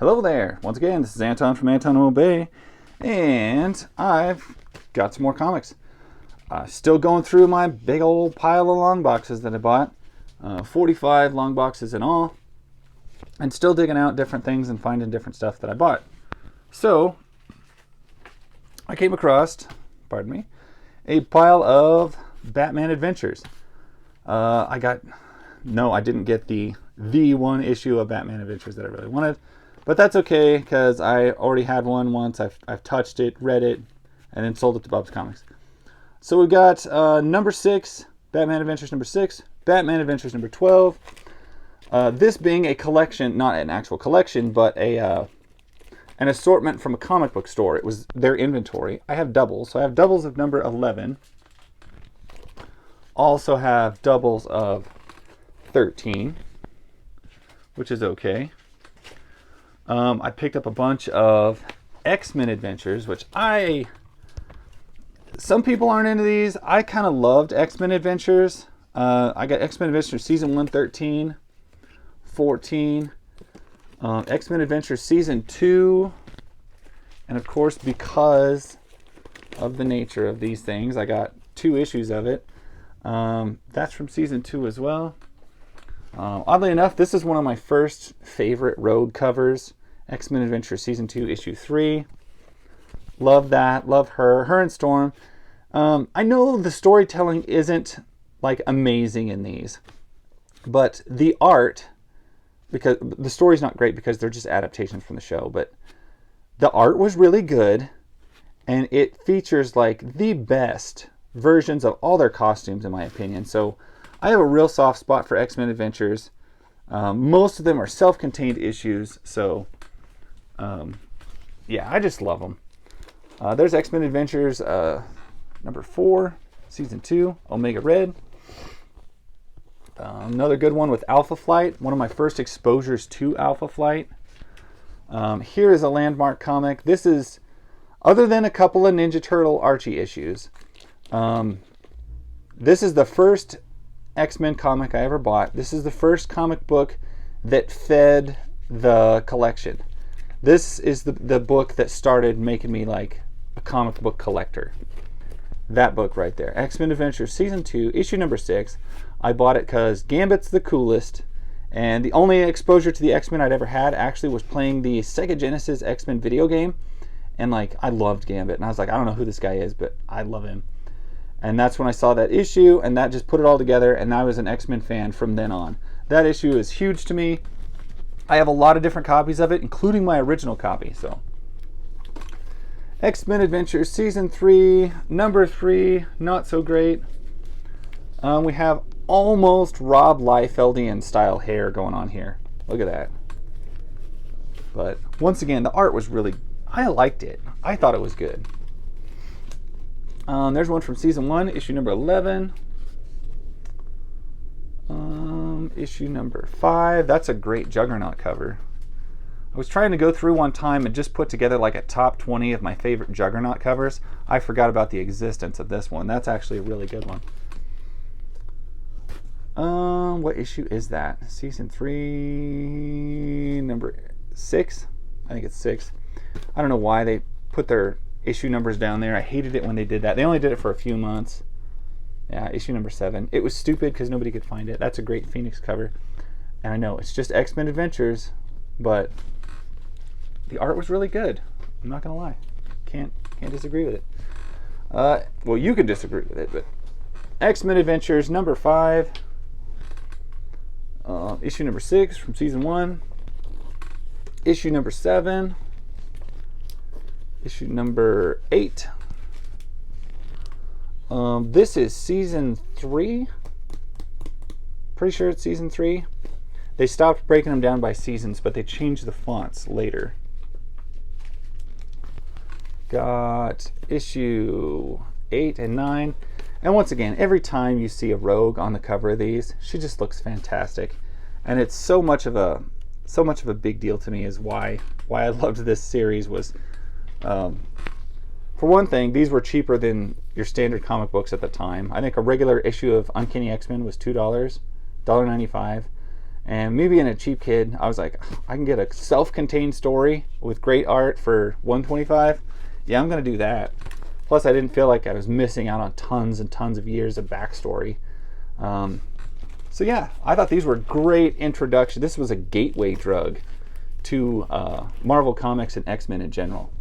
Hello there. Once again, this is Anton from Anton Obey, and I've got some more comics. Still going through my big old pile of long boxes that I bought. 45 long boxes in all. And still digging out different things and finding different stuff that I bought. So, I came across, pardon me, a pile of Batman Adventures. I didn't get the one issue of Batman Adventures that I really wanted. But that's okay, because I already had one once. I've touched it, read it, and then sold it to Bob's Comics. So we've got number 6, Batman Adventures number 6, Batman Adventures number 12. This being a collection, not an actual collection, but an assortment from a comic book store. It was their inventory. I have doubles. So I have doubles of number 11. Also have doubles of 13, which is okay. I picked up a bunch of X-Men Adventures, which some people aren't into these. I kind of loved X-Men Adventures. I got X-Men Adventures Season 1, 13, 14, X-Men Adventures Season 2, and of course, because of the nature of these things, I got 2 issues of it. That's from Season 2 as well. Oddly enough, this is one of my first favorite Rogue covers. X-Men Adventure Season 2, Issue 3. Love that. Love her and Storm. I know the storytelling isn't like amazing in these, but the art, because the story's not great because they're just adaptations from the show, but the art was really good, and it features like the best versions of all their costumes in my opinion. So I have a real soft spot for X-Men Adventures. Most of them are self-contained issues, so yeah, I just love them. There's X-Men Adventures number 4, Season 2, Omega Red. Another good one with Alpha Flight, one of my first exposures to Alpha Flight. Here is a landmark comic. This is, other than a couple of Ninja Turtle Archie issues, this is the first X-Men comic I ever bought. This is the first comic book that fed the collection. This is the book that started making me like a comic book collector. That book right there. X-Men Adventures Season 2, Issue number 6. I bought it because Gambit's the coolest. And the only exposure to the X-Men I'd ever had actually was playing the Sega Genesis X-Men video game. And like, I loved Gambit. And I was like, I don't know who this guy is, but I love him. And that's when I saw that issue, and that just put it all together, and I was an X-Men fan from then on. That issue is huge to me. I have a lot of different copies of it, including my original copy. So, X-Men Adventures Season 3, number 3, not so great. We have almost Rob Liefeldian style hair going on here. Look at that. But once again, the art was really, I liked it. I thought it was good. There's one from Season 1, Issue number 11. Issue number 5. That's a great Juggernaut cover. I was trying to go through one time and just put together like a top 20 of my favorite Juggernaut covers. I forgot about the existence of this one. That's actually a really good one. What issue is that? Season 3, number 6? I think it's 6. I don't know why they put their issue numbers down there. I hated it when they did that. They only did it for a few months. Yeah, issue number 7. It was stupid because nobody could find it. That's a great Phoenix cover. And I know it's just X-Men Adventures, but the art was really good. I'm not gonna lie. Can't disagree with it. Well, you can disagree with it, but X-Men Adventures number 5, issue number 6 from Season 1, issue number 7, issue number 8. This is Season 3. Pretty sure it's Season 3. They stopped breaking them down by seasons, but they changed the fonts later. Got issue 8 and 9. And once again, every time you see a Rogue on the cover of these, she just looks fantastic. And it's so much of a big deal to me is why I loved this series was, for one thing, these were cheaper than your standard comic books at the time. I think a regular issue of Uncanny X-Men was $2, $1.95. And me being a cheap kid, I was like, I can get a self-contained story with great art for $125. Yeah, I'm gonna do that. Plus, I didn't feel like I was missing out on tons and tons of years of backstory. So yeah, I thought these were great introduction. This was a gateway drug to Marvel Comics and X-Men in general.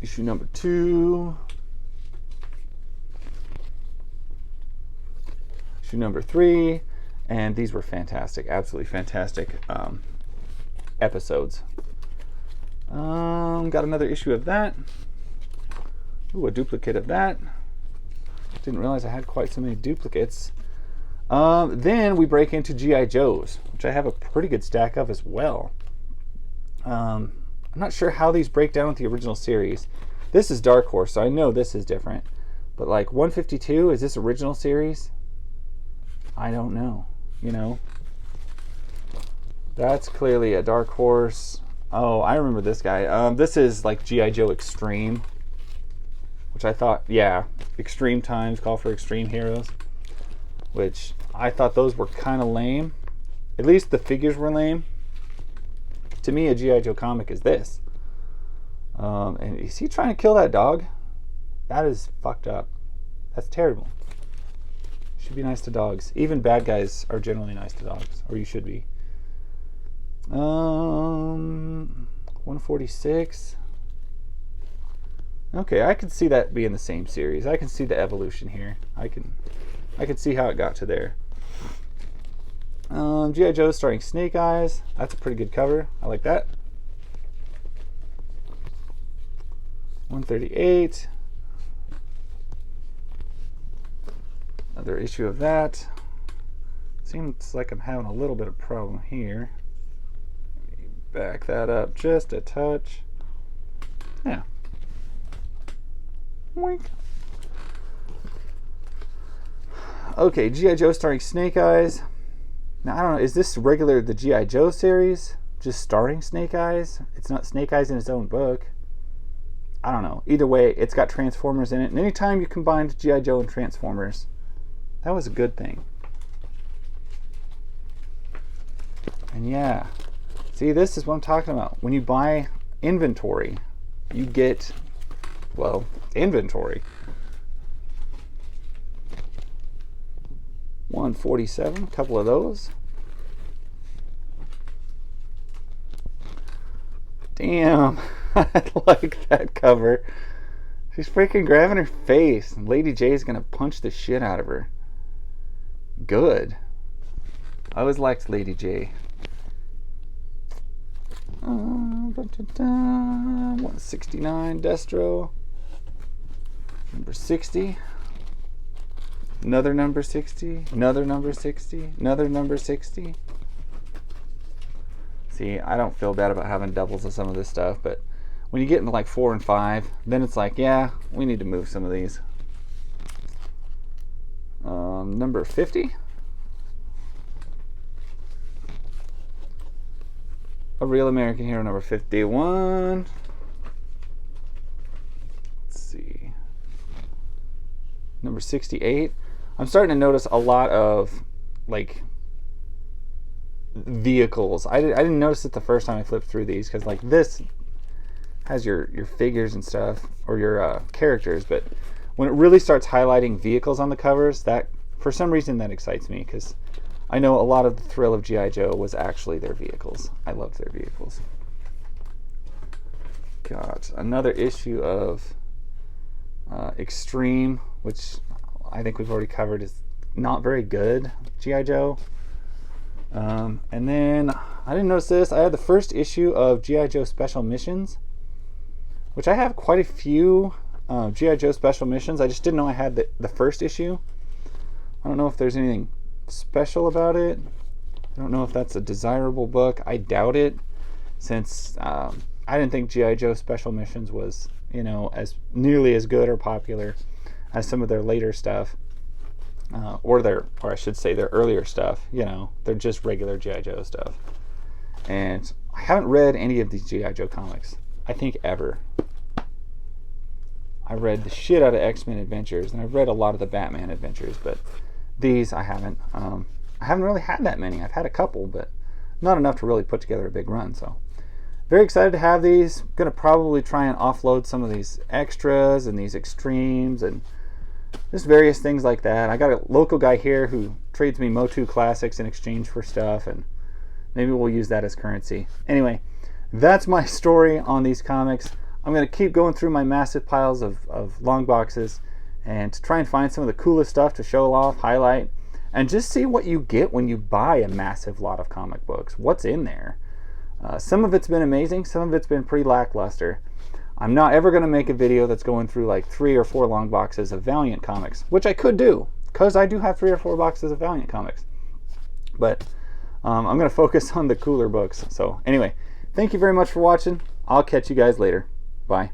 Issue number 2. Issue number 3. And these were fantastic, absolutely fantastic episodes. Got another issue of that. Ooh, a duplicate of that. Didn't realize I had quite so many duplicates. Then we break into G.I. Joes, which I have a pretty good stack of as well. I'm not sure how these break down with the original series. This is Dark Horse, so I know this is different. But like 152, is this original series? I don't know, you know. That's clearly a Dark Horse. Oh, I remember this guy. This is like G.I. Joe Extreme, which I thought, yeah, Extreme Times call for Extreme Heroes, which I thought those were kind of lame. At least the figures were lame. To me, a G.I. Joe comic is this. And is he trying to kill that dog? That is fucked up. That's terrible. You should be nice to dogs. Even bad guys are generally nice to dogs, or you should be. 146. Okay, I can see that being the same series. I can see the evolution here. I can see how it got to there. G.I. Joe starring Snake Eyes. That's a pretty good cover. I like that. 138. Another issue of that. Seems like I'm having a little bit of problem here. Back that up just a touch. Yeah. Wink. Okay, G.I. Joe starring Snake Eyes. Now, I don't know, is this regular the G.I. Joe series? Just starring Snake Eyes? It's not Snake Eyes in its own book. I don't know. Either way, it's got Transformers in it. And anytime you combined G.I. Joe and Transformers, that was a good thing. And yeah. See, this is what I'm talking about. When you buy inventory, you get, well, inventory. 147, a couple of those. Damn, I like that cover. She's freaking grabbing her face, and Lady J is gonna punch the shit out of her. Good. I always liked Lady J. 169 Destro. Number 60. Another number 60. Another number 60. Another number 60. See, I don't feel bad about having doubles of some of this stuff, but when you get into like 4 and 5, then it's like, yeah, we need to move some of these. Number 50. A Real American Hero number 51. Let's see. Number 68. I'm starting to notice a lot of like vehicles. I didn't notice it the first time I flipped through these, because like this has your figures and stuff, or your characters, but when it really starts highlighting vehicles on the covers, that for some reason that excites me, because I know a lot of the thrill of G.I. Joe was actually their vehicles. I loved their vehicles. Got another issue of Extreme, which I think we've already covered, is not very good G.I. Joe. And then I didn't notice this. I had the first issue of G.I. Joe Special Missions, which I have quite a few G.I. Joe Special Missions. I just didn't know I had the first issue. I don't know if there's anything special about it. I don't know if that's a desirable book. I doubt it, since I didn't think G.I. Joe Special Missions was, you know, as nearly as good or popular as some of their later stuff, or I should say their earlier stuff. You know, they're just regular G.I. Joe stuff. And I haven't read any of these G.I. Joe comics, I think, ever. I read the shit out of X-Men Adventures, and I've read a lot of the Batman Adventures, but these I haven't. I haven't really had that many. I've had a couple, but not enough to really put together a big run. So very excited to have these. Gonna probably try and offload some of these extras and these extremes and just various things like that. I got a local guy here who trades me Motu Classics in exchange for stuff, and maybe we'll use that as currency. Anyway, that's my story on these comics. I'm going to keep going through my massive piles of long boxes and to try and find some of the coolest stuff to show off, highlight, and just see what you get when you buy a massive lot of comic books. What's in there? Some of it's been amazing, some of it's been pretty lackluster. I'm not ever going to make a video that's going through like 3 or 4 long boxes of Valiant comics, which I could do, because I do have 3 or 4 boxes of Valiant comics. But I'm going to focus on the cooler books. So anyway, thank you very much for watching. I'll catch you guys later. Bye.